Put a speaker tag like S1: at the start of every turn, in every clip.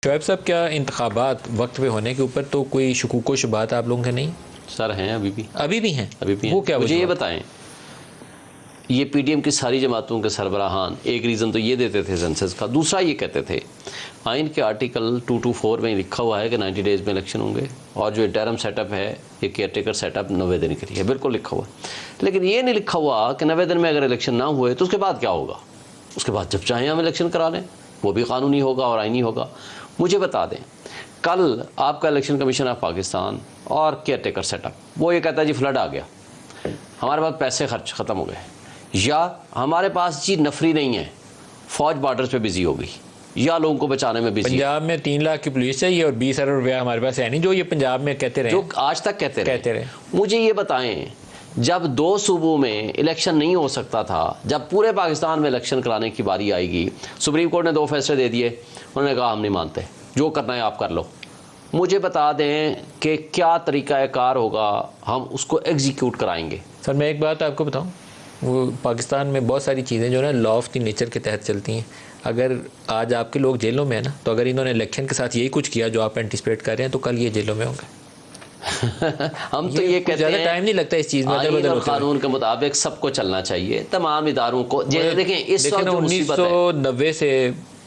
S1: शोएब साहब, क्या इंतखाबात वक्त पे होने के ऊपर तो कोई शुकूक व शुबात आप लोगों के नहीं?
S2: सर हैं अभी भी
S1: हैं।
S2: वो क्या मुझे ये
S1: वजूहत?
S2: बताएं, ये पीडीएम की सारी जमातों के सरबराहान एक रीज़न तो ये देते थे सेंसस का, दूसरा ये कहते थे आइन के आर्टिकल 224 में लिखा हुआ है कि 90 डेज़ में इलेक्शन होंगे और जो इंटरिम सेटअप है, ये केयरटेकर सेटअप 90 दिन के लिए बिल्कुल लिखा हुआ है। लेकिन ये नहीं लिखा हुआ कि 90 दिन में अगर इलेक्शन ना हुए तो उसके बाद क्या होगा। उसके बाद जब चाहें हम इलेक्शन करा लें, वो भी कानूनी होगा और आइनी होगा। मुझे बता दें, कल आपका इलेक्शन कमीशन ऑफ पाकिस्तान और केयरटेकर सेटअप वो ये कहता है जी फ्लड आ गया, हमारे पास पैसे खर्च ख़त्म हो गए, या हमारे पास जी नफरी नहीं है, फौज बॉर्डर्स पे बिजी हो गई, या लोगों को बचाने में बिजी।
S1: पंजाब में 3 लाख की पुलिस चाहिए और 20 अरब रुपया हमारे पास है नहीं, जो ये पंजाब में कहते रहे,
S2: जो आज तक कहते रहे। मुझे ये बताएं, जब 2 सूबों में इलेक्शन नहीं हो सकता था, जब पूरे पाकिस्तान में इलेक्शन कराने की बारी आएगी, सुप्रीम कोर्ट ने 2 फैसले दे दिए, उन्होंने कहा हम नहीं मानते, जो करना है आप कर लो। मुझे बता दें कि क्या तरीक़ाकार होगा, हम उसको एग्जीक्यूट कराएंगे।
S1: सर मैं एक बात आपको बताऊं, वो पाकिस्तान में बहुत सारी चीज़ें जो है लॉ ऑफ द नेचर के तहत चलती हैं। अगर आज आपके लोग जेलों में है ना, तो अगर इन्होंने इलेक्शन के साथ यही कुछ किया जो आप एंटिसिपेट कर रहे हैं, तो कल ये जेलों में होंगे।
S2: हम तो ये कहते हैं
S1: टाइम नहीं लगता इस चीज़ में,
S2: आईन और कानून के मुताबिक सबको चलना चाहिए, तमाम इदारों को। देखें इस वक्त
S1: 1990 से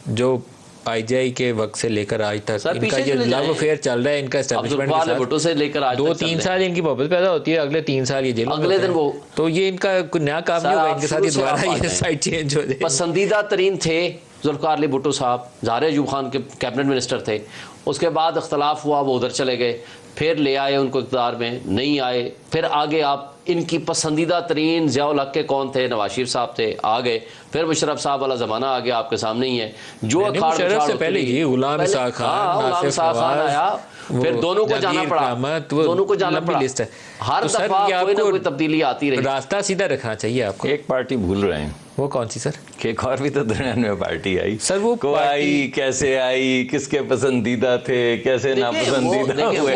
S1: जो आईजीआई के वक्त से लेकर आज तक इनका ये लव अफेयर चल रहा है, इनका एस्टैब्लिशमेंट के साथ
S2: भुट्टो से लेकर आज
S1: 2-3 साल इनकी मोहब्बत पैदा होती है, अगले 3 साल ये जेल में
S2: अगले दिन वो,
S1: तो ये इनका कोई नया काम नहीं होगा इनके साथ, ये दोबारा ये साइड चेंज हो जाए।
S2: पसंदीदा तरीन थे जुल्फ़िकार अली भुट्टो साहब, ज़ाहिर अयूब खान के कैबिनेट मिनिस्टर थे। उसके बाद इख्तलाफ हुआ, वो उधर चले गए, फिर ले आए उनको इक़्तिदार में, नहीं आए, फिर आगे आप इनकी पसंदीदा तरीन ज़ियाउल हक के कौन थे, नवाज शरीफ साहब थे, आ गए, फिर मुशर्रफ साहब वाला ज़माना आ गया, आपके सामने ही है। जो
S1: मुशर्रफ से पहले ही गुलाम इसाक़ खान
S2: आया, फिर दोनों को जाना पड़ा, दोनों को जाना पड़ा। हर दफा कोई ना कोई तब्दीली आती रही।
S1: रास्ता सीधा रखना चाहिए आपको।
S3: एक पार्टी भूल रहे हैं,
S1: वो कौन सी सर?
S3: कि एक और भी तो 93 पार्टी आई
S1: सर, वो
S3: आई, कैसे आई, किसके पसंदीदा थे, कैसे नापसंदीदा हुए।